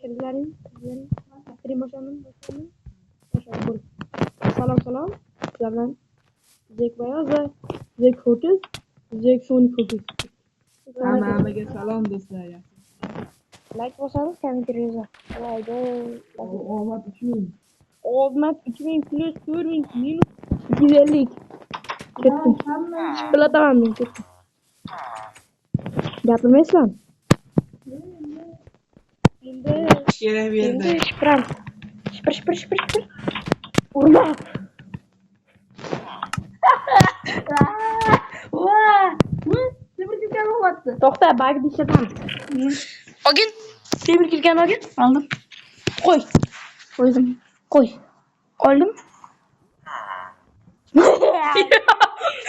Kızlarım. Aferin başlandım. Başlandım. Salom. Sizlerden Zek Beyaz ve Zek Hotiz, Zek Sonic Hotiz. Hammaga salom do'stlar. Like bosanız kommentarınıza. Haydi. Omad 3000. Olmaz 2000 plus 4000 minus 250. Kettim. Şıpılataman ben kettim. Gapirmaysiz lan. Kerak berdi. Endi şıpıram. Şıpır. Urma. Temir kilken olmadı. To'xta, bag dishlatamiz. Ogin. Temir kilkan ogin. Aldım. Qo'y. Qo'ydim. Qo'y. Oldim.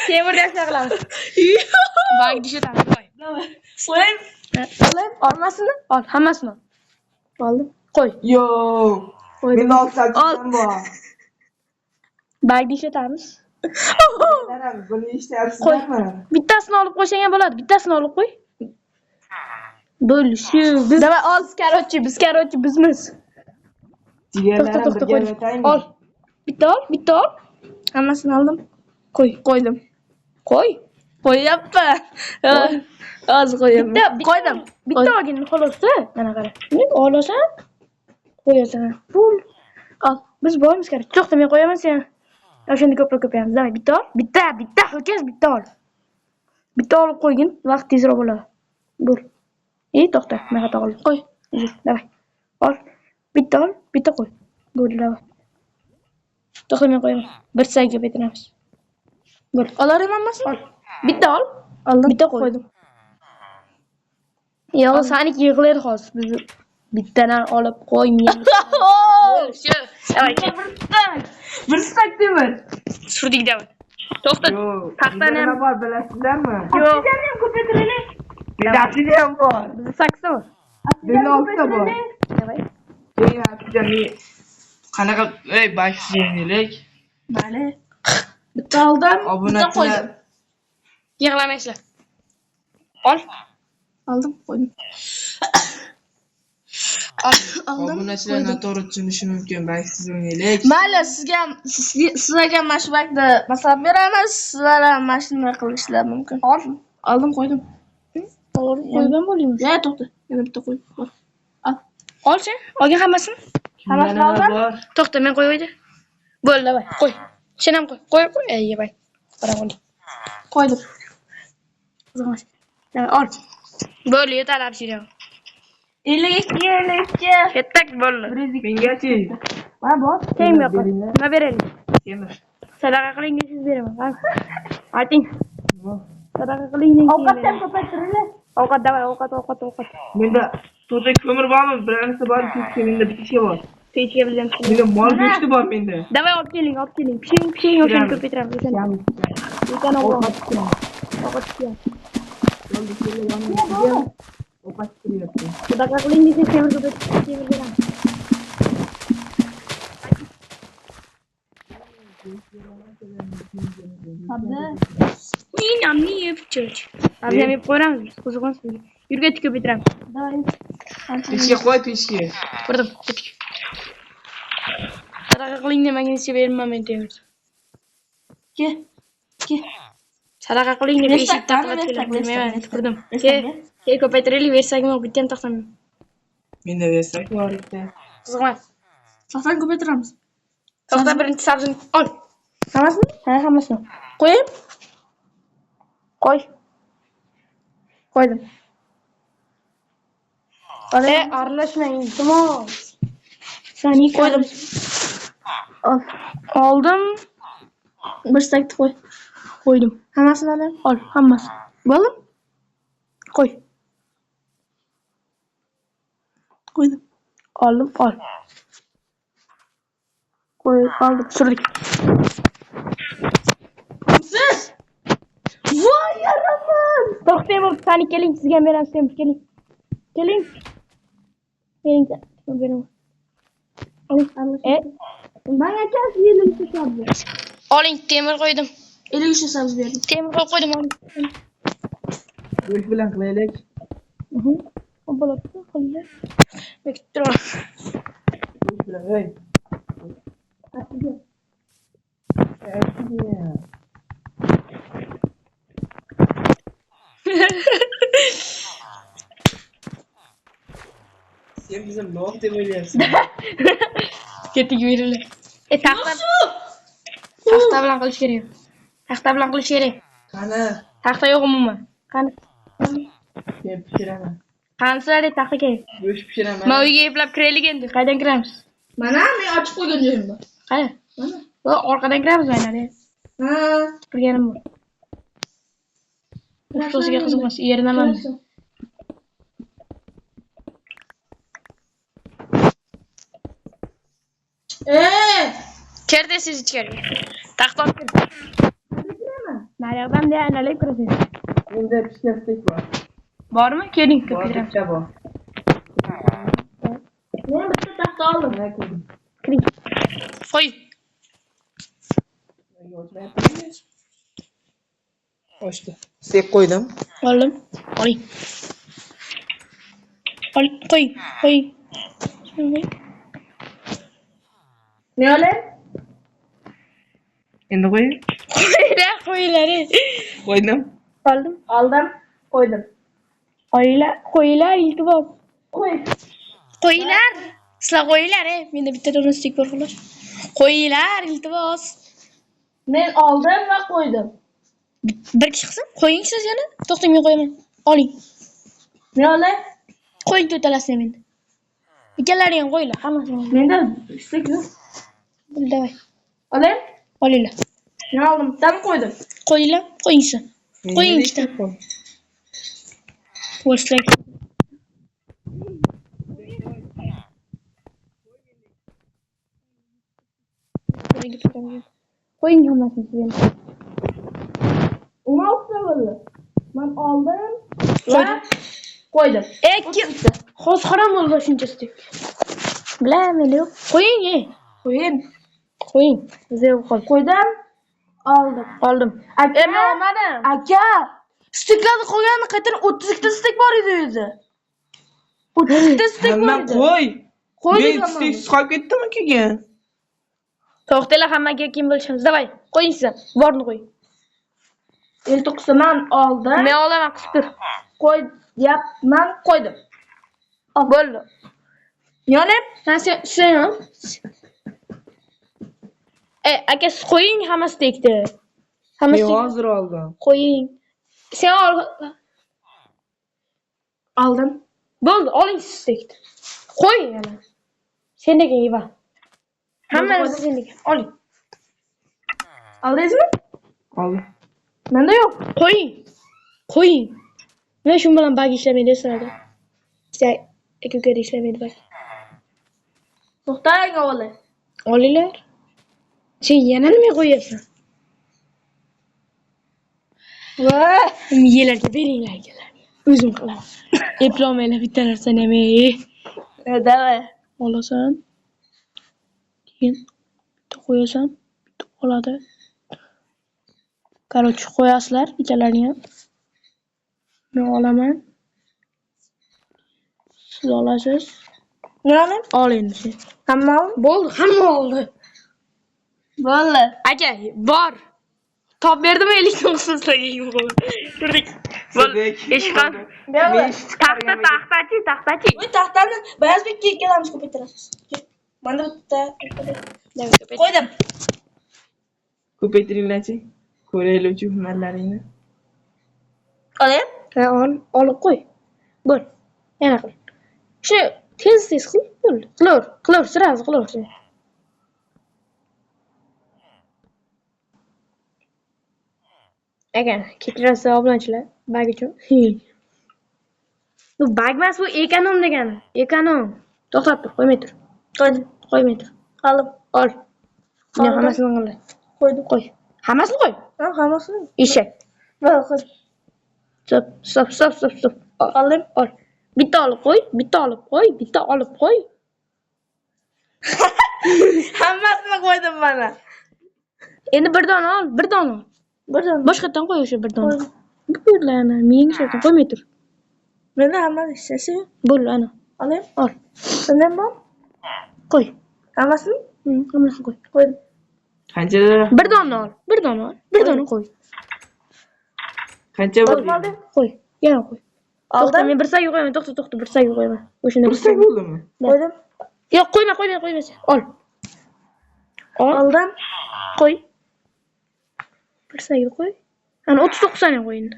Temir dashlar qilamiz. Bag dishlatamiz. Soyayım. Olayım. Olmasini? Ol, hammasini ol. Oldim. Qo'y. Yo. Qo'ydim. Men olsam bor. Bag dishlatamiz. Qarang, buni eshityapsizlarmi? Bittasini olib qo'ysang ham bo'ladi. Bittasini olib qo'y. Bo'lishib. Biz davay ol, biz karotchi bizmiz. Jigarlarim birga qo'y. o'taymi? Ol. Bitta ol. Hammasini oldim. Qo'ydim. Qo'yyapman. Hozir qo'yaman. Qo'ydim. Bitta olgin xolos-da. Mana qara. Olasan, qo'yasan. Pul. Al. Biz boymiz kerak. To'xta, men qo'yaman sen. O'shanda ko'proq ko'payamiz. Davay, bitta ol. Bitta, ho'kaz, bitta ol. Bitta olib qo'ygin, vaqt tezroq bo'ladi. Bo'l. To'xta, men xato qildim. Qo'y. Davay. Ol. Bitta ol, bitta qo'y. Bo'ldi, davay. To'xta, men qo'yaman. Bir sayga bitiramiz. Bo'l. Olarim hammasini? Ol. Bitta ol. Oldim. Bitta qo'ydim. Yo'q, saniki yig'laydi hozir. Biz bittadan olib qo'ymaymiz. Shu. Davay. Bir stak temir. Surdik davay. To'xta. Taxtani ham bor, bilasizlarmi? yo'q. Sen ko'paytirili. Bilasizlar ham bor. Bizda saksa bor. Menda 6 ta bor. Davay. Keyin haftada qanaqa başlaylik? Vale. Bitta aldım. Bitta Obunachilar koydum. Yig'lamaysizlar. Ol. Aldım koydum. Aldım. obunachilar noto'g'ri tushunishi mumkin. Siz o'ynaylik. Mayli, sizlarga mana shu vaqtda maslahat beramiz. Sizlar ham mana shunday qilishlar mumkin. Aldım koydum. Qo'ygan bo'laymiz. Ya to'xta. Yana bitta qo'y. Al. Olchi. Olgin hammasini. Hammasini oldim. bor? To'xta, men qo'yaydi. Bo'ldi, davay. Qo'y. Sen ham qo'y. Qo'y. Ey, bay. Qarang. Koydum. Davay, ol. Bo'ldi, yetalab shirang. 52. Kettak bo'ldi. Mengachi? Mana bor. Sen yo'q. Nima beraylik? Temir. Sadaqa qiling desiz beraman. Ayting. Sadaqa qiling desiz. Ovqatdan ko'paytirildi. Ovqat davay, ovqat. Menda to'ta ko'mir bormi? Birinchisi bor, ikkinchisi menda bitta bor. Pechga bizdan Menda mol go'shti bor menda. davay, olib keling. Pishiring, o'shani ko'paytiramiz. Ekan ovqat. Ovqat qilyapti. Sadaqa qiling desiz temir ko'paytirib beramiz. Namni yeb cho'ch. Ablam yeb qo'yamiz. Qo'zg'on suv. Yurgatib ko'paytiramiz. Pechga qo'y, pechga. Ko'rdim. Sadaqa qiling demaganicha bermayman men temir. Ke. Sadaqa qiling deb eshik taqilib kelmayman. Ko'rdim. Ke ko'paytiraylik, bersakmi bitta ham to'xtamayman. Menda bersak bor ekan. Qizg'on. Safdan ko'paytiramiz. To'xta, birinchi sabzini ol. Hammasini? Ha, hammasini. Qo'yib. Qo'ydim. Aralashmang, iltimos. Sani qo'ydim. Oldim. Bir stakni qo'y. Qo'ydim. Hammasini oling. Ol, hammasi. Bo'ldi? Qo'y. Qo'ydim. Oldim, ol. Oldim, surdik. Voy yaraman. To'xtang, sani keling, sizga ham beramiz, keling. Keling, beraman. Menga kas yelim tushadi. Oling, temir qo'ydim. 53 sabz berdim. Temir qo'ydim, oling. Go'sht bilan qilaylik. bo'ladi. Qo'yinglar. Bekitib turaman. Hey. Sen bizim lov deb o'ylayapsan. Ketdik yurili. Taxta bilan qilish kerak. Taxta bilan qilish kerak. Qani? Taxta yo'q umuman. Qani? Men pishiraman. Qansizlar taxta kerak. Go'sht pishiraman. Men uyga eplab kiraylik endi. Qaydan kiramiz? Mana men ochib qo'ygan joyim bor. Qayda? Mana. Va orqadan kiramiz mana. Ha. Kirganim bor. Ustosiga qiziqmas. Yerinaman. Kerdesiz ichkari. Taxta olib kir. Naryoqdan de analab kirasiz. Bunda pishgan stek bor. Bormi? Keling, kirib Bor, kiramiz. bitta bor. Men bitta taxta oldim. Mana ko'rdim. Kiring. Qo'y. Ochdi. Stek qo'ydim. Oldim. Oling. Qo'y. Qo'y. Ne olay? Endi qo'ying. Qo'ylar. Qo'ydim. Oldim. Oldim, qo'ydim. Qo'ylar iltimos. Qo'y. Qo'ylar. Sizlar qo'ylar, menda bitta do'stik bor xolos. Qo'ylar iltimos. Men oldim va qo'ydim. Bir kishi qilsin, qo'ying siz yana. To'xtang, men qo'yaman. Oling. Ne olay? Qo'ying to'talasini menda. Ikkalaring ham qo'yinglar, hammasini. Menda istek yo'q. Davay. Olay? Olinglar. Men oldim, bittani qo'ydim. Qo'yinglar, qo'ying siz. Qo'ying ikkita. Bo'shlik. Qo'ying hammasini siz endi. Nima bo'ldi? Men oldim va qo'ydim. Hozir harom bo'ldi shunchasi. Bilaman yo'q. Qo'ying, Qo'ying. qo'ying. Zev qol. Qo'ydim, oldim. Oldim. Aka, men olmadim. Aka, steklarni qo'yganni qaytadan 32 ta stek bor edi o'zi. 32 ta stek bor Hamma edi. qo'y. Qo'ydik Men steksiz qolib ketdimi keyin? To'xtanglar, hammaga kim bo'lishimiz. Davay, qo'ying siz. Borni qo'ying. El to'qisa men oldim. Men olaman, qisib tur. Qo'yapman, qo'ydim. Bo'ldi. Yana Sen ol. Aka, siz qo'ying hammasi tekdi. Hammasi Men hozir oldim. qo'ying. Sen ol. oldim. Bo'ldi, oling siz tekdi. Qo'ying yana. Senga yeva. Hammasi senga. Oling. Oldingizmi? Oldim. Menda yo'q. Qo'ying. Qo'ying. Men shu bilan bag ishlamaydi desadi. Aka ishlamaydi bag. To'xtang, o'g'li. Olinglar. Sen yana nima qo'yapsan? Va, Yelarga beringlar akalar. O'zim qilaman. Eplolmaylar bitta narsani ham. davay. Olasan. Keyin bitta qo'yasan, bitta qoladi. Короче, qo'yasizlar ikkalarini ham. Men olaman. Siz olasiz. Nima? Ol endi sen. Hamma Bo'ldi, hamma oldi. bo'ldi. Aka, bor. Top berdimi 59 sizlarga? Turdik. Turdik. Eshqan. Taxtachi. Voy, taxtani Bayazbekka ikkalamiz ko'paytiramiz. Mana bitta. Qo'ydim. Ko'paytiringlarchi. Ko'raylik hunarlaringni. Olay. Ha, olib qo'y. Bo'l. Yana qil. Shu tez qil. Bo'ldi. Qilaver, sразу qilaver. Ekan, ketirasiz obunachilar, bag uchun. Bu bag emas, bu ekonom degani. Ekonom. To'xtab tur, qo'ymay tur. Qo'ymay tur. Oldim. Ol. Men hammasini qildim. Qo'ydim. Qo'y. Hammasini qo'y. Ha, hammasini. Eshak. Va, qo'y. Stop. Oldim. Ol. Bitta olib qo'y, bitta olib qo'y. Hammasini qo'ydim mana. Endi bir dona ol. Boshqatdan qo'y o'sha bir dona. Bularni menga qo'ymay tur. Menda hamma hissasi. Bo'l, ana. Olayım. Ol. Senden bor? Qo'y. Hammasini? Hammasini qo'y. Qo'ydim. Qanchada? Bir dona ol. Bir dona ol. Bir dona qo'y. Qancha Oldim. bo'ldi? Qo'y. Yana qo'y. To'xta, Aldım. men bir sayga qo'yaman. To'xta, bir sayga qo'yaman. O'shanda Bir sayf bo'ldimi? Qo'ydim. Yo'q, qo'yma. Ol. Aldım. Qo'y. Bir sayga qo'y. Ana 39 saniya qo'y endi.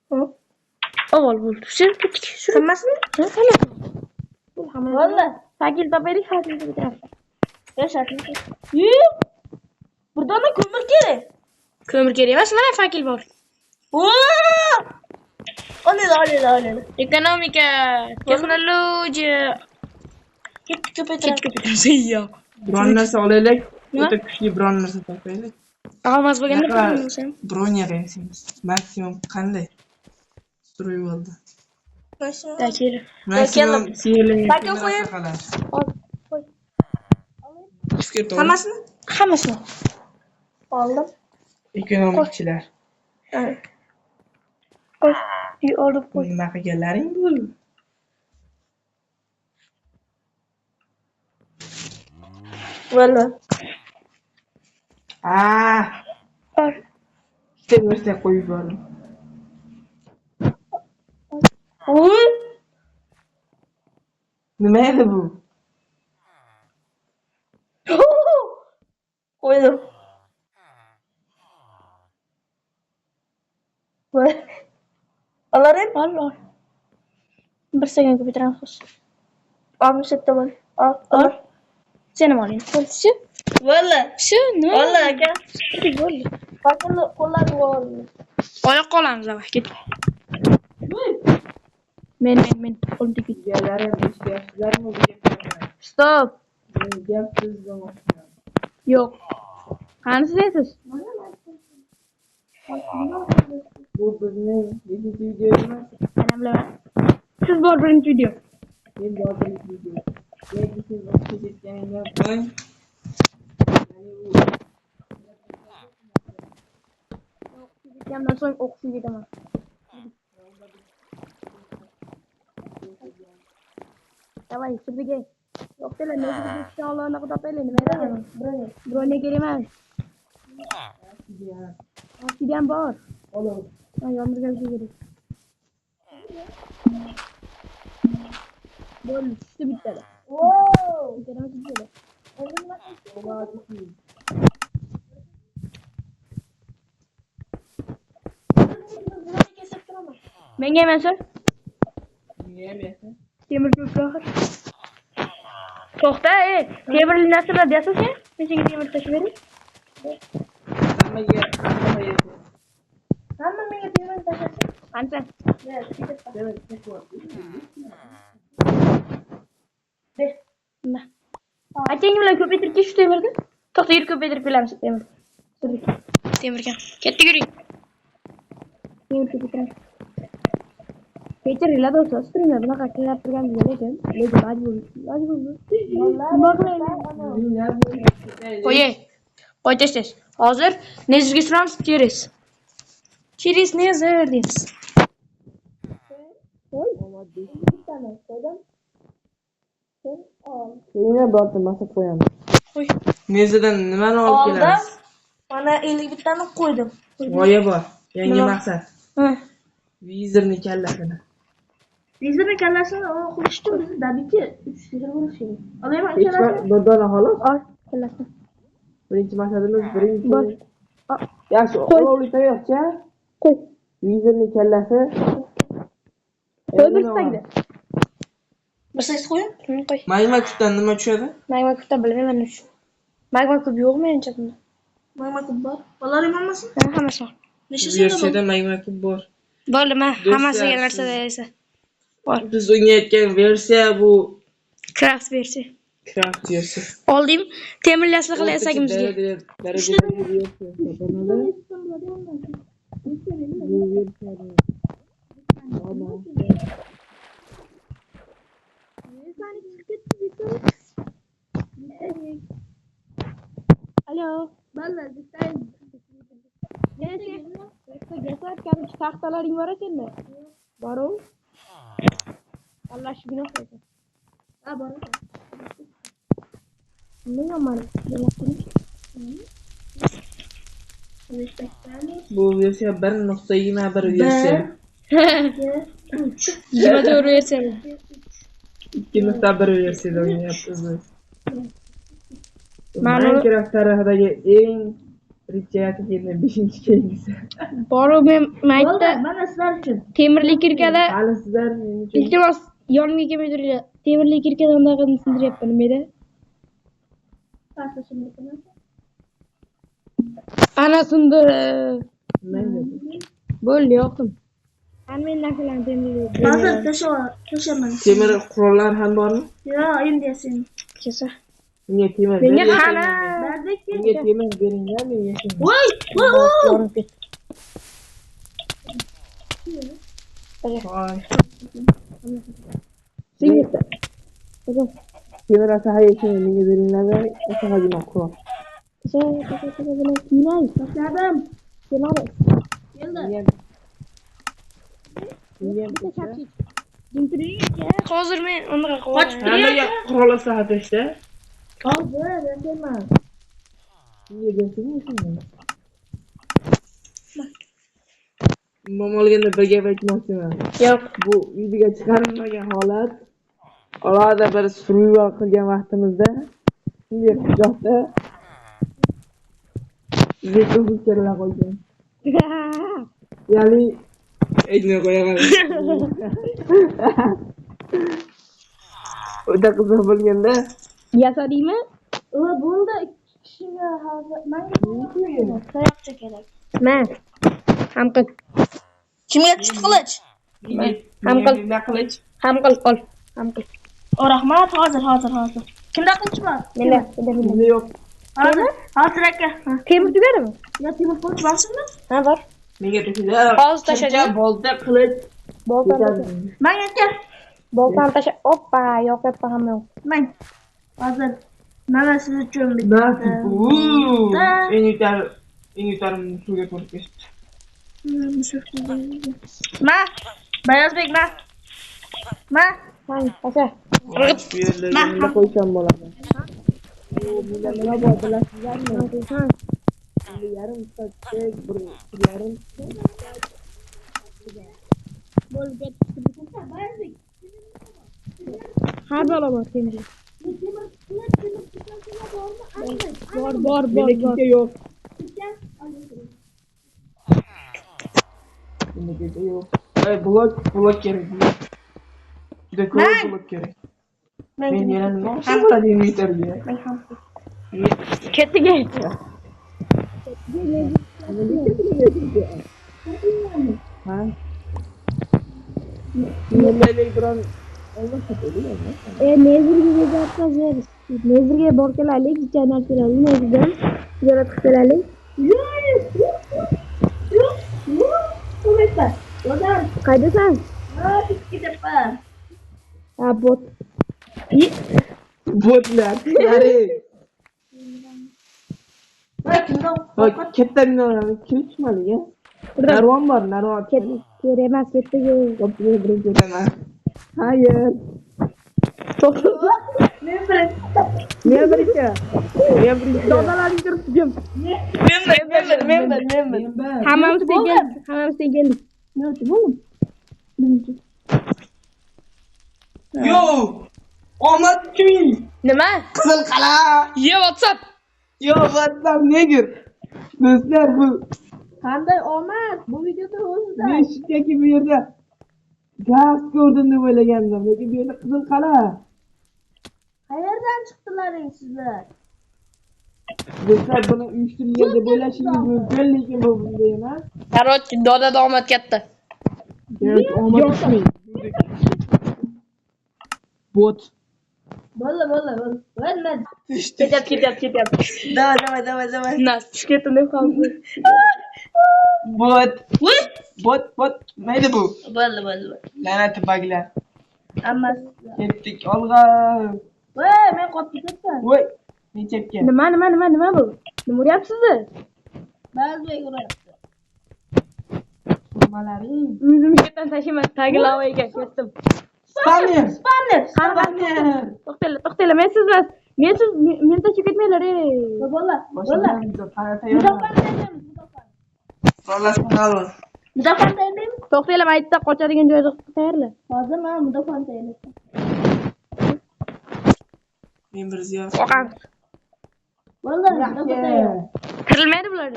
Hop. Avval bo'ldi. Shu ketdik. Hammasini? Hamma. Valla. Fakil topaylik, fakil bitiramiz. Yaşatın. Yuh. Buradan da kömür geri. Ko'mir kerak emas, mana fakil bor. Olele. Ekonomika, texnologiya. Git köpek. Ketdik. Biron narsa olaylik. Nima? O'ta kuchli biron narsa topaylik. Almas bo'lganda Naqar qilamiz. bronyaga yasaymiz. Maksimum qanday? Survivalda. Dachir. Maksimum sihirli Bakın koyun. Ol. Qo'y. Biskit ol. Hammasini. Aldım. Ekonomikchilar. Qo'y. Olib qo'y. Nima qilganlaring bu? Valla. Ol. Ikkita narsa qo'yib yubordim. Nima edi bu? Koydum. Alırım. Ol. Bir sekund bitiramiz. Almış ettim. Al. Sen ham oling. Qo'lchi. Valla. Shu nima? Valla aka. Bo'ldi. Bakın kollarını var. Oyoqqa olamiz avval. Ket. Men. Qo'lim tegdi. Galarım ishlayapsizlarmi bu gaplarni? Stop. Gap sizdan Yo'q. Qani sizsiz? bu bizning birinchi video emas. Ana bilaman. Siz bor birinchi video. Men birinchi video. Lekin siz vaqt ketganingdan so'ng Ketgandan so'ng o'qishga ketaman. Давай, sirdiga. Yo'qlar, nega ishonlarni topaylik, nima edi? Birovga kerak emas. Oksigen bor. Olam. Yomg'irga kerak. Bo'ldi, tushdi bittada. Wow. Bittadami tushdi? Menga emas. Menga ham esa. Temir ko'proq. To'xta, temirli narsalar deyapsiz sen? Men senga temir tashib beray. Hammaga Hamma menga temir tashlasın. Qancha? Nima? Akang bilan ko'paytirib ketish temirni. To'xta, yurib ko'paytirib kelamiz temir. Temirga. Ketdik yuring. Temir ko'paytiramiz. Kechiringlar do'stlar, strimda bunaqa qilib turgan lekin majbur. Nima qilaylik? Qo'y tashlash. Hozir nezirga suramiz, через. Через nezir deymiz. Keyin bordim, masa qo'yamiz. Qo'y. Nezadan nimani olib Aldım. kelamiz? Bana 50 bir tane koydum. G'oya bor. Yangi Nima? maqsad. Ha. Vizirni kallasini. Bizde kallasını o konuştum. Biz tabii ki 3 lira konuşuyoruz. Alayım Hech kallasını. bir dona xolos. Ol, kallasini. Birinchi maqsadimiz birinchi. Bor. Yaxshi, olovli tayoqcha. Qo'y. Vizirni kallasi. Qo'y bir sagda. Bir ses koyun. Qo'y. Magma kutdan nima tushadi? Magma kutda bilmayman uch. Magma kut yo'qmi menchakda? Mama kubbar. Alayım olmasın. Ha, hammasi bor. Neşe sayıda Versiyada magma kub bor. Bo'ldimi? Do'stlar, Hammasiga narsada esa. Bor. Biz o'ynayotgan versiya bu Craft versiya. craft versiya. Oldim. Temirlasni qilayotganimizga. Darajadagi versiya hisoblanadi. Bu versiyada Alo. Vallahi Taxtalaring bor ekanmi? Boru. Allah shu gunoh qildi. Ha, bor. Nega mana? Bu versiya 1.21 versiya. Nima to'g'ri versiya? 2.1 versiyada o'ynayapmiz biz. Ma'lum. Minecraft tarixidagi eng richayati keldi 5-keyingisi. Boru men maytda Mana sizlar uchun. temirli kirkada Hali sizlar men uchun iltimos yonimga kelmay turinglar. Temirli kirkada unday qilib sindiryapman nimaga? Ana sindi. mayli. Bo'ldi, yoqdim. Ana men narsalarni temirli. Hozir tashaman. Temir qurollar ham bormi? Yo, endi yasin. Kesa. Menga temir Menga bering. qana. Menga temir beringlar, men yashayman. Voy, Yo'q ket. Voy. Singita. Temir asahaychi menga beringlar, asahagina qurol. Kinay. tashladim. Kenara. Keldi. Hozir men unga Qochib Hammaga qurol asahashda. Hozir yasaman. Menga bersang shunday. Mom olganda bir gap aytmoqchiman. Yo'q. Bu videoga chiqarilmagan holat. Alohida bir survival qilgan vaqtimizda shunday qishloqda zeko kella qo'ygan. Ya'ni aytmay qo'yaman. O'ta qiziq bo'lganda Yasadingmi? Bo'ldi. Ikki kishiga hozir menga tayoqcha kerak. Men. Ham qil. Kimga tushdi qilich? Ham qil. nima qilich? Ham qil qol. Ham qil. Rahmat, hozir. Kimda qilich bor? Menda. Bizda yo'q. Hozir aka. Temir tugadimi? Ya temir qilich borsizmi? Ha, bor. Menga tashla. Hozir tashlayman. Bolta qilich. Boltan tasha. Men aka. Boltan tasha. Oppa, yo'q deb ham yo'q. Men. Hozir mana siz uchun Nasib. Eng yutarim suvga to'lib ketdi. Ma, Bayozbek ma. Ma. Mang, tasha. Bu yerda nima qo'ysam bo'ladi? Bunda nima bor bilasizlarmi? Endi yarim soatda bir yarim Har balo bor temir. Bor. meniki yo'q. Meniki yo'q. Ay blok kerak. Juda ko'p blok kerak. Men yana nima qildim yetarga. Ketiga. Ha? Nimalar bilan Nezirga gaplashamiz. Nezirga borkalaylik, janarchilarni nezirdan ziyorat qilib Qaydasan? Ha, bot. botlar. Yari. Katta binolarni kim chiqmadi? Narvon bor, narvon. Kerak emas, ketdagi. Ko'pchilik birinchi o'taman. Hayır. Men birinchi. Men birinchi. Dodalaring turibdim. Men. Hammamiz keldik. Yo! Omad kim? Nima? Qizil qala. Ye WhatsApp. Yo, WhatsApp negir. Do'stlar bu Qanday omad? Bu videoda o'zida. men shunchaki bu yerda gaz ko'rdim deb o'ylagandim, lekin bu yerda qizil qala. Qayerdan chiqdilaring sizlar? Do'stlar buni uyushtirilgan deb o'ylashingiz mumkin, lekin bu bunday emas. Короче, doda omad katta. Omad kim? Bot. Bo'ldi. Ketyapti. Давай. Nas, tushketdim deb qoldi. Bot. Mayli bu. Bo'ldi. La'nati baglar. Hammasi. Ketdik olg'a. Voy, men qopib ketdim. Voy, nechapga? Nima bu? Nima uryapsiz? Bayozbek uryapti. Nimalaring? O'zim yerdan tashlayman. Tagi lavaga ketdim. Spawner. Qani. To'xtanglar. Men sizmas. Men tashib ketmanglar. Bola. Bola sağ Mudofaa tayyorlaymi? To'xtanglar, maytda qochadigan joyda tayyorla. Hozir men mudofaa tayyorlayman. Men bir ziyon. Qo'rqamiz. Bola, mudofaa tayyor. Tirilmaydi bular.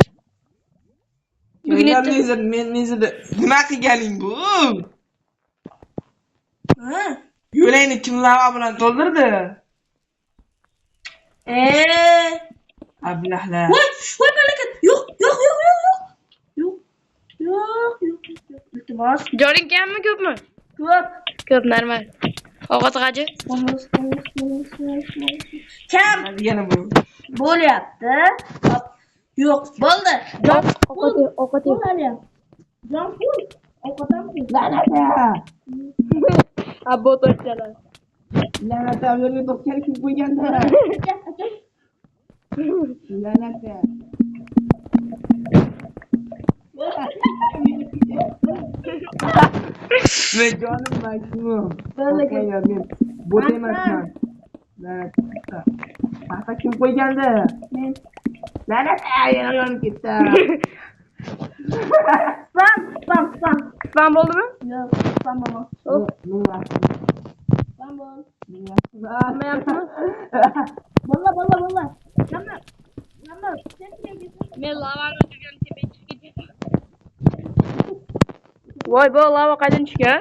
Men mezida nima qilganing bu? Ha? Yo'layni kim lava bilan to'ldirdi? Ablahlar. Voy malakat. Yo'q. İltimos. Joring kammi, ko'pmi? Ko'p. Ko'p, normal. Ovqat g'aji. Kam Yana bu. bo'lyapti. Yo'q, bo'ldi. Ovqat yo'q. Bo'lyapti. Jon pul. Ovqatdan pul. La'nata. Abbo to'chalar. La'nata yo'lga to'xtalib kim qo'yganda? La'nata. Men jonim maksimum. Men bot emasman. La'nata. Paxta kim qo'yganda? Men. La'nata yana yonib ketdi. Spam. Spam bo'ldimi? Yo'q, spam bo'lmadi. Men yaxshi. Spam bo'l. Men yaxshi. Bilmayapsizmi? Bola. Nima? Men lavani o'chirgan tepaga chiqib ketdim. Voy, bu lava qaydan tushgan?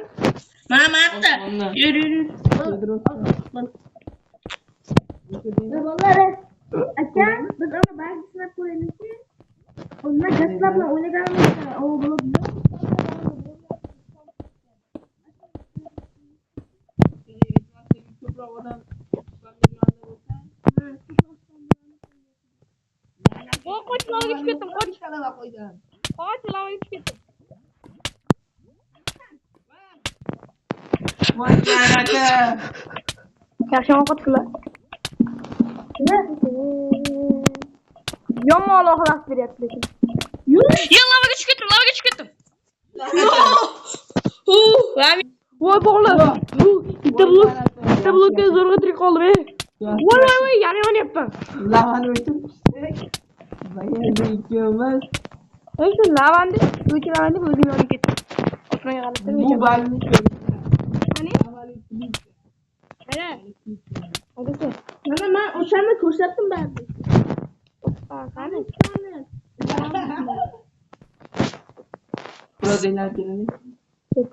Mana bitta. Yur. Bolalar. Aka, biz uni ba'zi sinab ko'raylikki. Undan gaslab bilan o'ynaganimiz. O bo'ladi. Qoch lavaga tushib ketdim. Qoch lavaga tushib ketdim. Voy la'nata. Yaxshi ovqat qila. Yomon aloqalar beryapti lekin. Yo, lavaga tushib ketdim. Voy bog'lar. Bitta blokka zo'rg'a tirik qoldim. Voy, yana yonyapman. Lavani o'chirib. Bayanda ikkovimiz. Shu lavani o'chiraman deb o'zim yonib ketdim. Osmonga qarab Bu balni qani? Mana. Hozir. Mana men o'shani ko'rsatdim ba'zi. Qani? Proteinlar keladi. Ket.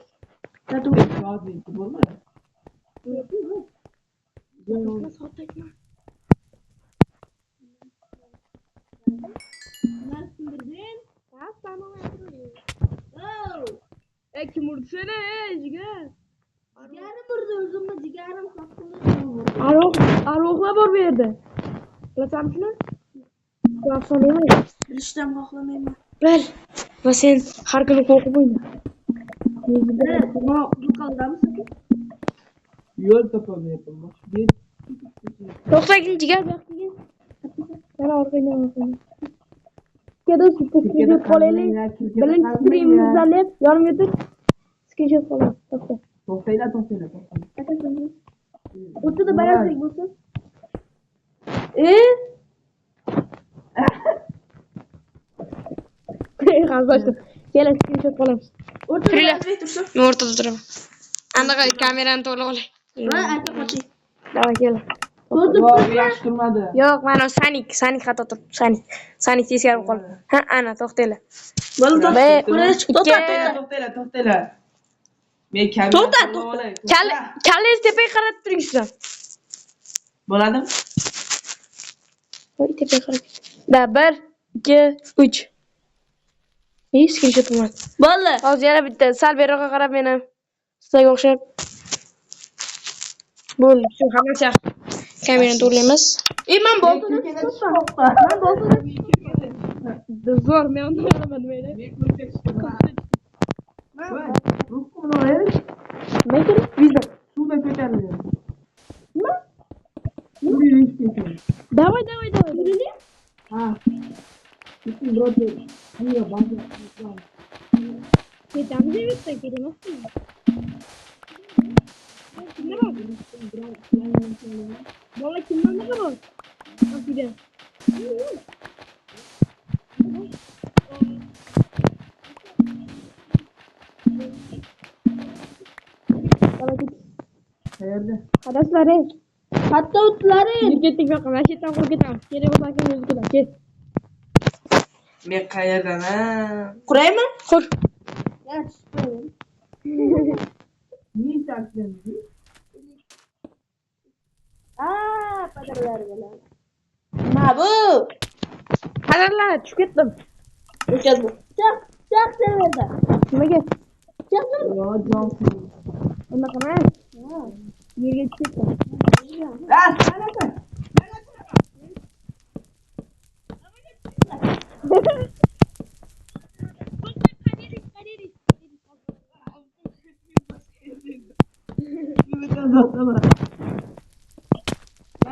Hozir bo'lmaydi. Kim urdi seni, jigar? Jigarim urdi, o'zimni jigarim saqladi. Arvohlar bor bu yerda. Bilasanmi shuni? Bilasanmi? Bilishdan xohlamayman. Bil. Va sen har kuni qo'rqib o'yna. Bu qaldamisiz? Yo'l topolmayapman. To'xtagin jigar baxtiga. Yana orqaga. Kedo skrinshot qolaylik. Birinchi streamimizdan deb yonimga tur. Skrinshot qo'ying. To'xtanglar. O'tida balandlik bo'lsin. Qardoshim. Keling skrinshot qo'yamiz. O'rtada balandlik tursin. Men o'rtada turaman. Anaqa kamerani to'g'ri olay. Va ayta qo'ying. Davay kel. Yaxshi turmadi. Yo'q, mana Sanik xato turibdi. Sanik teskari qoldi. Ha, ana to'xtanglar. Bo'ldi. To'xtanglar. Men kamera Kallangiz tepaga qarab turing sizlar. Bo'ladimi? Voy, tepaga qarab. Da 1 2 3. Skrinshot bo'lmadi. Bo'ldi. Hozir yana bitta sal beriroqqa qarab meni. Sizga o'xshab. Bo'ldi, shu hammasi yaxshi. Kamerani to'g'rilaymiz. Men boltani Zo'r, men uni olaman mayli. Lekin bizda suvda ko'tariladi. nima? Давай. Ha. Bütün brother. Niye bazı? Ketam. Qayerda? Adashlari. Katta o'tlari. Yurib ketdik yo'q. Mana shu yerdan qurib ketamiz. Kerak bo'lsa akam o'zi ketadi. Ket. Men qayerdan? Quraymi? Qur. Niye taktın? Padarlar bilan. Nima bu? Qarorlar, tushib ketdim. O'tkaz bu. Chaq serverda. Nimaga? Chaq. Yo, Johnson. Unaqa emas. Yerga tushib ketdim.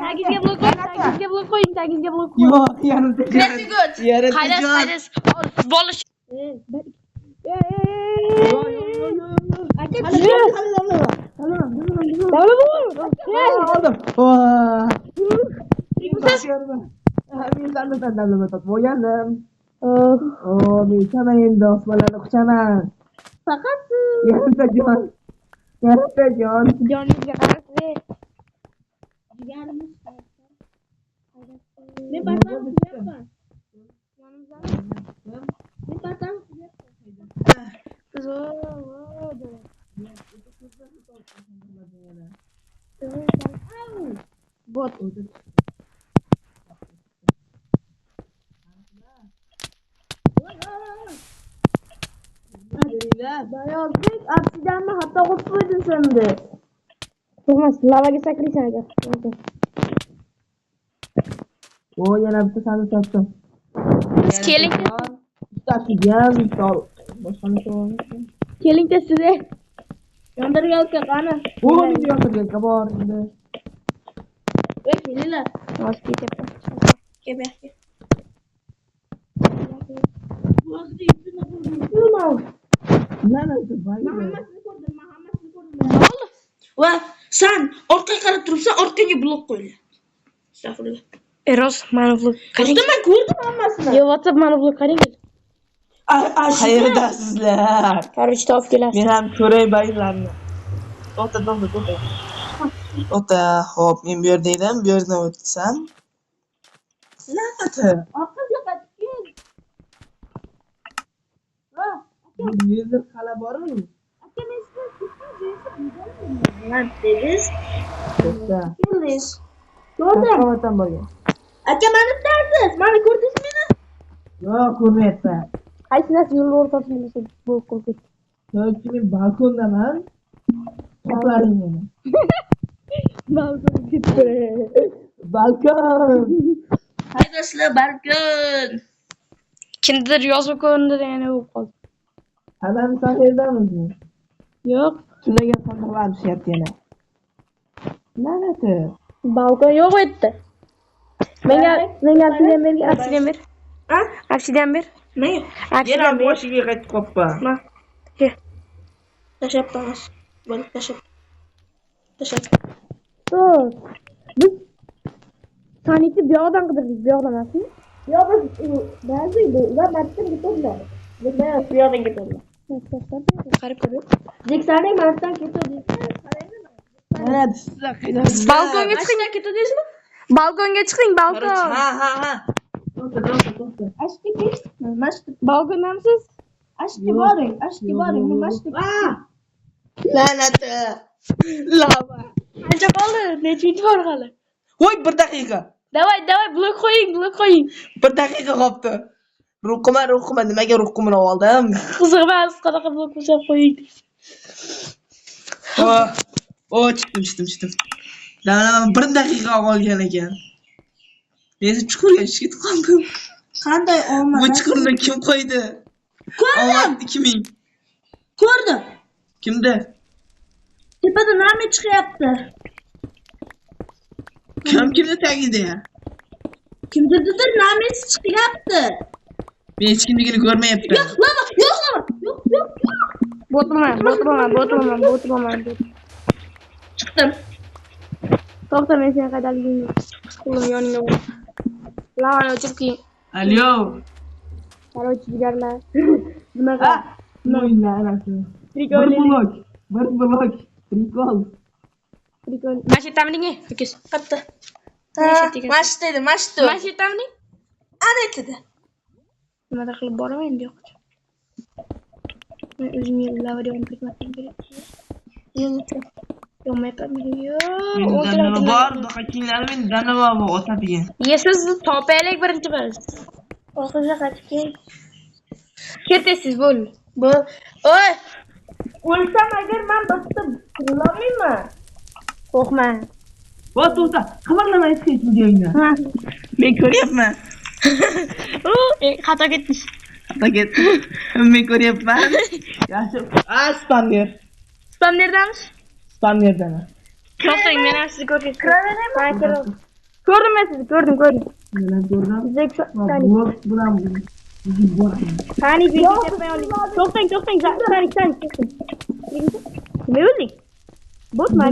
Tagizga blok qo'ying, tagizga blok qo'ying, tagizga blok qo'ying. Yo, yanımda. Very good. Yarın Qaydas. Bolish. Aldım. Vah. Boyadım. Mechaman endi osmonlarni quchaman. Faqat Yarasa jon. Yarasa jon. Joningizga qarasiz. men batang qilyapman. Men batang Bot. Bayozbek obsidianni hatto qo'yib qo'yding senda. To'g'mas, lavaga sakraysan aka. O yana bitta sani topdim. Keling. Tashiyam sol. Boshqani so'rayman. Keling tezda. Yondirga qani. O meni yoqtirgan bor endi. Kelinglar. Hozir ketyapman. Kel bu yoqqa. Mana shu bayda. Va sen orqaga qarab turibsan, orqaga blok qo'ylar. Astag'firullah. Eros mana blok qarang. Men ko'rdim hammasini. Yo, WhatsApp mana blok qarang. Qayerdasizlar? Короче, topib kelasiz. Men ham ko'ray baylarni. To'xta. To'xta, hop, men bu yerda edim, bu yerdan o'tsam. La'nati. Orqaga qaytib Lazer qala bormi? Lan dediz. To'xta. Keldiz. Ko'rdim. Qavatdan borgan. Aka meni tarsiz. Meni ko'rdingizmi meni? Yo'q, ko'rmayapman. Qaysi narsa yo'l o'rtasida bo'lib qoldi. Yo'q, men balkondaman. Qoplaring meni. Balkon ketdi. Balkon. Haydasizlar balkon. Kimdir yozib ko'rindi yana bo'lib qoldi. Hammamiz qayerdamizmi? Yo'q, Tunagan sandiqlar tushyapti yana. La'nati. balkon yo'q u yerda. Menga obsidian ber. Ha? Obsidian ber. Nima? Obsidian ber. boshiga qaytib qoppa. Ma. Ke. Tashlayapmiz. Bo'lib tashlayap. Biz sanitni bu yoqdan qidirdik, bu yoqdan emasmi? Yo'q, biz ba'zi ular martdan ketadilar. Biz bu yoqdan ketadilar. Qarib ko'ring. Zeksani martdan ketadi. Mana sizlar qaydasizlar? Balkonga chiqing, ketadingizmi? balkonga chiqing, balkon. Ha. To'xta. Ashtikish. Mashtiq. Balkondamisiz? Ashti boring. Men mashtiq. La'nati. Lava. Qancha qoldi? Necha minut bor hali? Voy, 1 daqiqa. Davay, blok qo'ying. 1 daqiqa qoldi. Ruquma, nimaga ruqumini oldim? Qiziqmas, qanaqa blok qo'yib qo'ying. Chiqdim. Davlam 1 daqiqa qolgan ekan. Men chuqurga tushib ketib qoldim. Qanday olma? Bu chuqurni kim qo'ydi? Ko'rdim. 2000. Ko'rdim. Kimda? Tepada nami chiqyapti. Kimda tagida? Kimdirdir namesi chiqyapti. Men hech kimligini ko'rmayapman. Yo'q. Botlama. Chiqdim. To'xta, men seni qaydaligingni. Qo'lim yoningda bor. Lavani o'chirib keyin. Alyo. Короче, jigarlar. Ha. Bunaqa. O'yinlar arasi. Prikol. Bir blok. Prikol. Mashitamding, ho'kiz. Qayerda? Mashit ekan. Mashit edi, mashit. Mashitamding. Ana aytdi. Nimada qilib boraman endi yo'q. Men o'zimga lava degan ketmasam kerak. Danova bor, doqakinlarning danova bor otadigan. Yesiz topaylik birinchi biz. Oxirga qaytib kel. Ketasiz bo'l. Oy! O'lsam agar men bitdim. Qilolmayman. Qo'rqma. Va to'xta, qimirlamaysiz hech videoyingni. Men ko'ryapman. Xato ketmish. Paket. Men ko'ryapman. Yaxshi. Spam ber. Spam neredamiz? Spam berdaman. To'xtang, men ham sizni ko'rib Kiraveraymi? Ko'rdim men sizni, ko'rdim. Men ko'rdim. Bu bilan Qani bekatmay oling. To'xtang, tani. Nima o'lding? Bo'tma.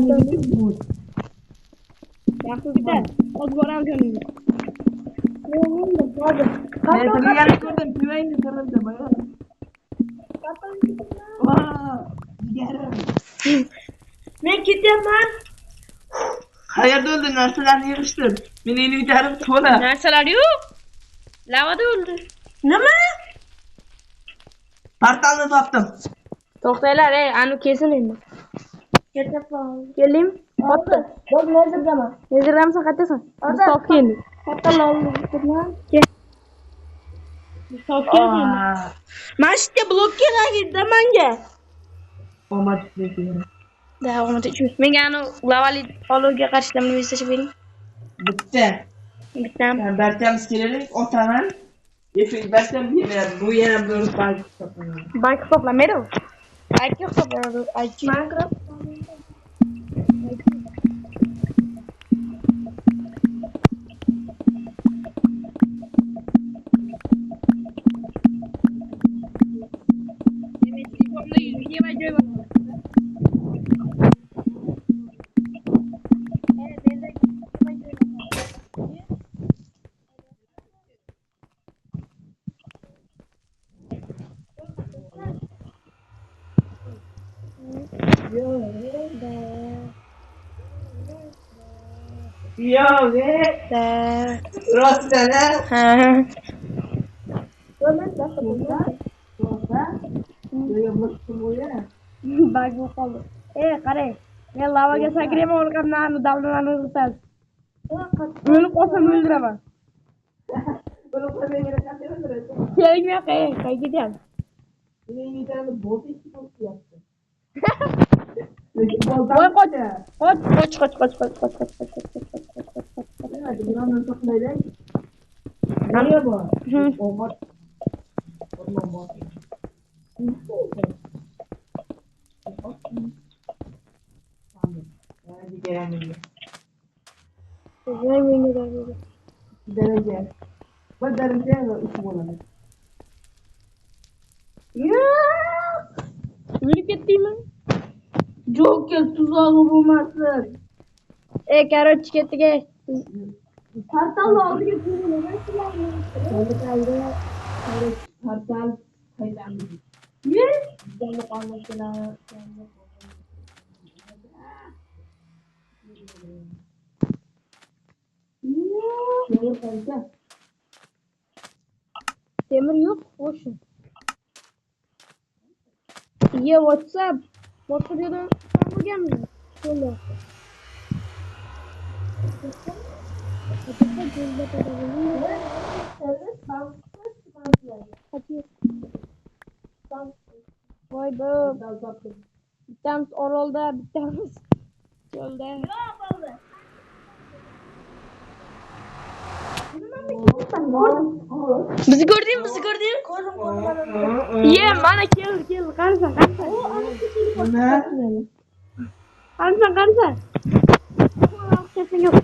Yaxshi bitar. Hozir boramiz yoningga. Qayerda ko'rdim, kuyayni ko'rdim, bayo. Jigarim. Men ketyapman. Qayerda o'lding? Narsalarni yig'ishtir. Meni ilgarim to'la. Narsalar yo'q. Lavada o'ldi. Nima? Portalni topdim. To'xtanglar, anu kesin endi. Ketyapman. Keling. Hoppa. Bo'l, nezirdaman. Neziramisan qayerdasan? Biz topib keldik. Portal oldim. Biz topib keldik. Mashitga blok kerak edi menga. Omad tilayman. Da, omad tilayman. Menga anu lavali olovga qarshi nimani eslashib bering. Bitta. Bittam. Ben barchamiz kelaylik, otaman. Efekt barcham beradi. Bu yana bir bank hisoblanadi. Bank hisoblamaydi u. IT hisoblanadi. IT. Minecraft. Yo, ve. Rostana. Ha. Bak bu qoldi. Qarang. Men lavaga sakrayman, orqamdan anu davlalarni urtadi. O'lib qolsam o'ldiraman. Keling men qayerga ketyapti? Voy qoch. Nereye bak? O'lib ketdingmi? Joker tuzog'i bo'lmasin. Короче, ketdik. Portal oldiga kelgan. Portal qaytamiz. Temir yo'q, qo'shin. WhatsApp. Boshqa yerdan bo'lganmiz. To'la. Voy bu. Bittamiz orolda, bittamiz cho'lda. Bizni ko'rdingmi? Ye, mana kel, qarasa. Qarasa. Yo'q.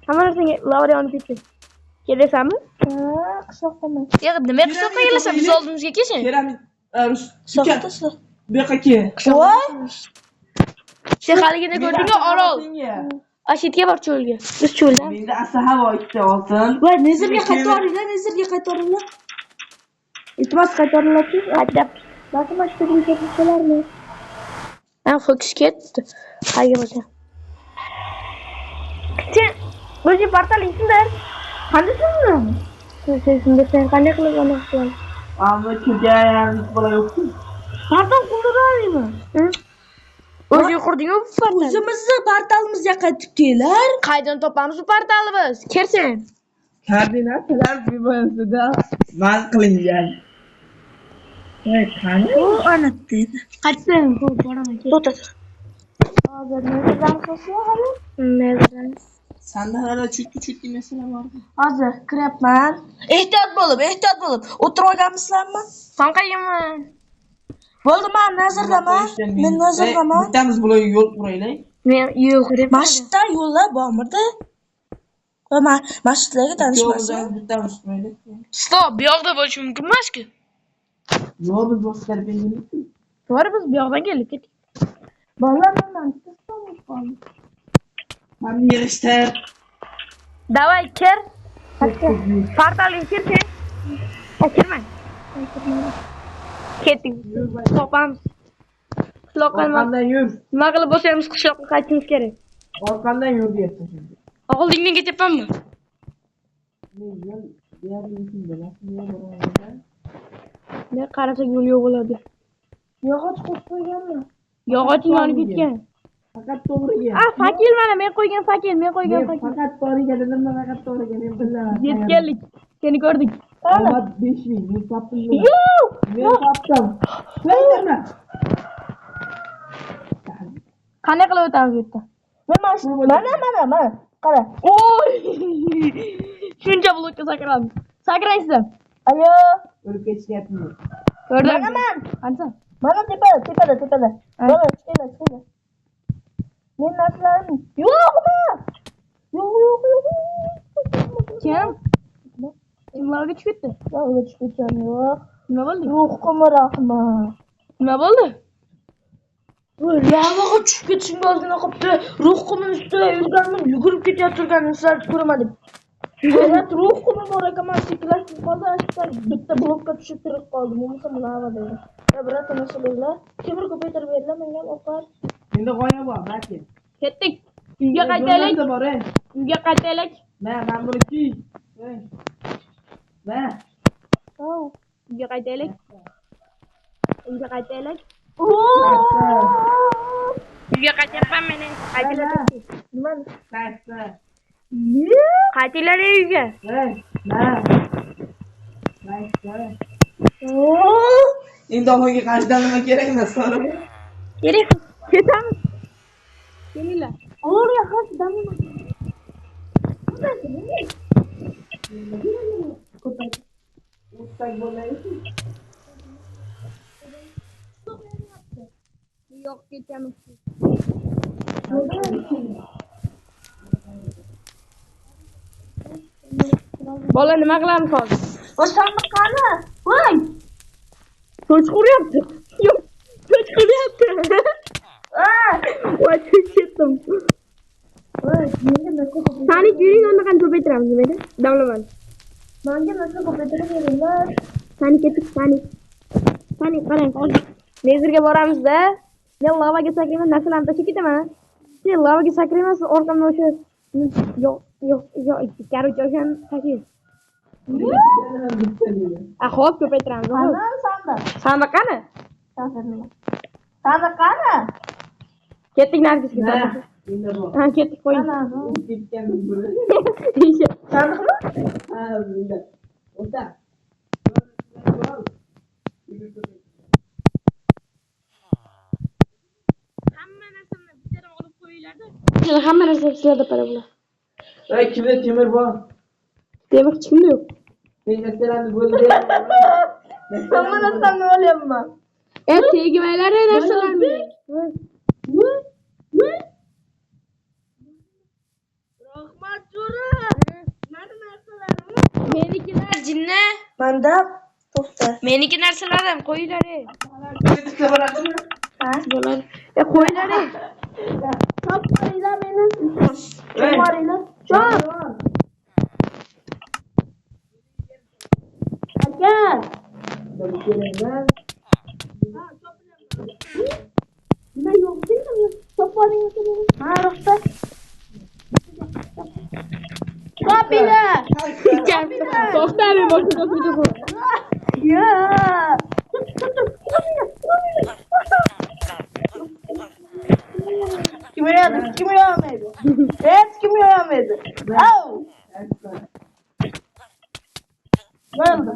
Hamma narsaga lavada yonib ketdi. Kelasanmi? Qishloqdaman. Nima qishloqqa kelasan? Biz oldimizga kelsin. Soxta. Bu yoqqa kel. Voy. Sen haligina ko'rdingmi? Orol. Ashitga bor cho'lga. Biz cho'ldan. Menda asaha bor ikkita oltin. Voy, Nezirga qaytaringlar, Nezirga qaytaringlar. Iltimos qaytaringlar. Haydab. Balki mashhurlik ketishlarmi? Ben fokus ketdi. Qayga bo'lsa. Sen o'zi portal isingdir. Qanday sizmi? Sen qanday qilib ona qilasan? Ammo kujayam bola yo'q-ku. Portal qurdiraymi? O'zi qurdingmi bu portal? O'zimizni portalimizga qaytib kelinglar. Qaydan topamiz bu portalni biz? Kelsin. Koordinatalar bibasida man qilingan. Voy, qani? U anatdi. Qaytsin. Xo'p, boraman. To'xta. Hozir nezdan qilsa hali? Nezdan. Sanda hali chutki masala bormi? Hozir kiryapman. Ehtiyot bo'lib. O'tirib olganmisizlarmi? Sanqayman. Bo'ldi, men nazardaman. Bittamiz bularga yo'l quraylik. Men yo'q deb. Mashitda yo'llar bormidi? Va mashitlarga tanishmasin. Bittamiz quraylik. Stop, bu yoqda bo'lishi mumkin emas-ku. Yo'q, biz boshqa belgilaymiz. To'g'ri, biz bu yoqdan kelib ketdik. Bolalar bilan tutishamiz qoldi. Hamma yig'ishtir. Davay, kir. Portalga kirsin. Kirmang. Ketdik. Topamiz. Qishloqqa Orqamdan yur. nima qilib bo'lsamiz qishloqqa qaytishimiz kerak. Orqamdan yur deyapti şimdi. Oldingdan ketyapmanmi? Ne qarasak yo'l yo'q bo'ladi. Yog'och qo'yib qo'yganmi? Yog'oching yonib ketgan. Faqat to'g'riga. Fakil mana men qo'ygan fakil. Faqat to'g'riga dedim, faqat to'g'riga men bilaman. Yetganlik. Seni ko'rdik. Omad 5000, men topdim. Yo'q. Men topdim. Qo'yma. Qanday qilib o'tamiz bu yerda? Mana. Qara. Oy! Shuncha blokka sakramiz. Sakraysiz. Ayo. O'lib ketishyapti. Ko'rdim. Qancha? Mana tepada. Mana chiqinglar. Men narsalarim yo'qmi? Yo'q. Kim? Kimlarga tushib ketdi? Yo'q, tushib ketgan yo'q. Nima bo'ldi? Ruhim rahmat. Nima bo'ldi? Lavaga tushib ketishimga oldin qopdi. Ruhimni ustida yurgandim, yugurib ketayotganimni sizlar ko'rmadim. Hayot ruhim bor ekan, men seklashib qoldi, ashtar bitta blokka tushib turib qoldim. Umuman lavada. Ya biroq masalanglar, kimdir ko'paytirib berdilar, menga ham ovqat. Endi g'oya bor, balki. Ketdik. Uyga qaytaylik. Men buni kiy. Va. Uyga qaytaylik. Uyga qaytyapman men. Nima? Qaytinglar uyga. Endi oxirgi qarshida nima kerak emas, so'rab. Kerak. Ketamiz. Kelinglar. O'g'liga qarshi damini. Ustak bo'lmaydi. Yo'q, ketamiz. Bola nima qilamiz hozir? O sandiq qani? Voy! Soch quryapti. Yo'q, soch quryapti. Voy, ketdim. Voy, menga narsa Sani yuring, onda qani ko'paytiramiz nima edi? Davlaman. menga narsa ko'paytirib beringlar. Sani ketdik, Sani qarang. Nezirga boramiz-da. Men lavaga sakrayman, narsalarni tashlab ketaman. Sen lavaga sakraymansiz, orqamdan o'sha yo'q, короче, o'shani tashlaysiz. Xo'p, ko'paytiramiz. Sandiq qani? Sandiq qani? Ketdik Nargisga. Endi bor. Ha, ketdik qo'ying. Ketgan buni. Sandiqmi? Ha, bunda. O'ta. Hamma narsani bitta olib qo'yinglar-da. Hamma narsa sizlarda para bular. Voy, kimda temir bor? Temir kimda yo'q? Men narsalarni bo'ldi. Hamma narsani olyapman. Tegmanglar narsalarni. Rahmat jo'ra. Meni narsalarim. Menikilar jinni. Manda to'xta. Meniki narsalardan qo'yinglar. Bitta bo'ladimi? Ha, bo'ladi. Qo'yinglar. Topmaringlar meni. Topmaringlar. Jon. Aka. Nima yo'q dedingmi? Topmaringlar meni. Ha, ruxsat. Topinglar. To'xtang, boshqa video. Ya. Kim uyandı? Kim uyanmadı? Evet, kim uyanmadı? Au! Ne oldu?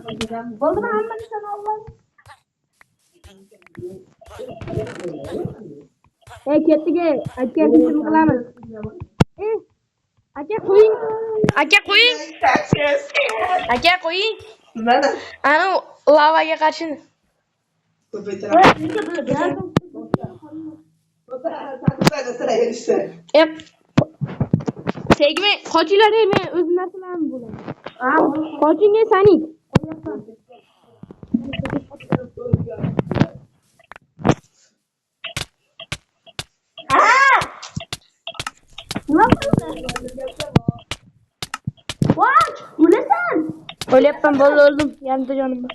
Oldu mu amma sen Allah? Ketdik. Aka hujum qilamiz. Aka qo'ying. Aka qo'ying. Aka qo'ying. Mana. Ana lavaga qarshi. Ko'paytiramiz. Ep. Tegme, qochinglar, men o'z narsalarim bo'laman. Qochingga saning. What? Ölesen. O'lyapman, bo'ldi, o'ldim. Yarimta jonim bor.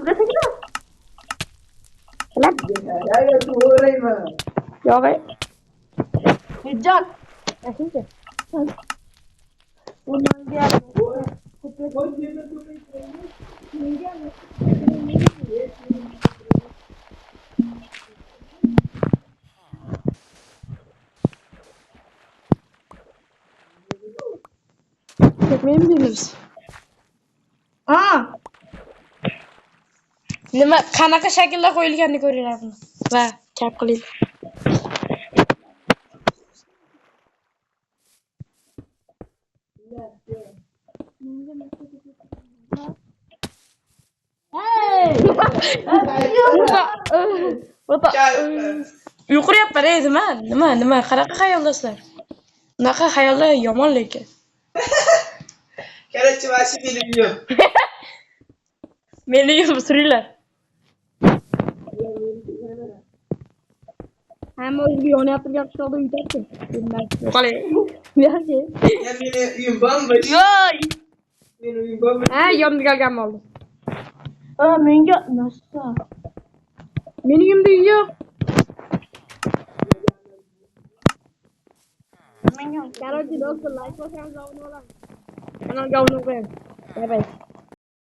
Ölesen gidin. Yo'q. Gidecek. Aksincha. Bundan gel. Ketmaymi deymiz. Aa. Nima, qanaqa shaklda qo'yilganini ko'ringlar buni. Va chap qilinglar. Hey. Opa. Yuquryapman, nima? Qanaqa xayoldasizlar? Bunaqa xayollar yomon lekin. Kelachi vashi bilmiyor. Meni yum suringlar. Hamma o'ziga yonyapti, qishloqda uyatdi. Yo'qolay. Yaxshi. Ya meni uyim bombosh. Yo'y. Meni uyim bombosh. Ha, yonimga kelgan bo'ldi. Menga nasıl? Meni uyimda uy yo'q. Короче, do'stlar, like bossangiz obuna bo'lamiz. Kanalga obuna bo'ling. Bay bay.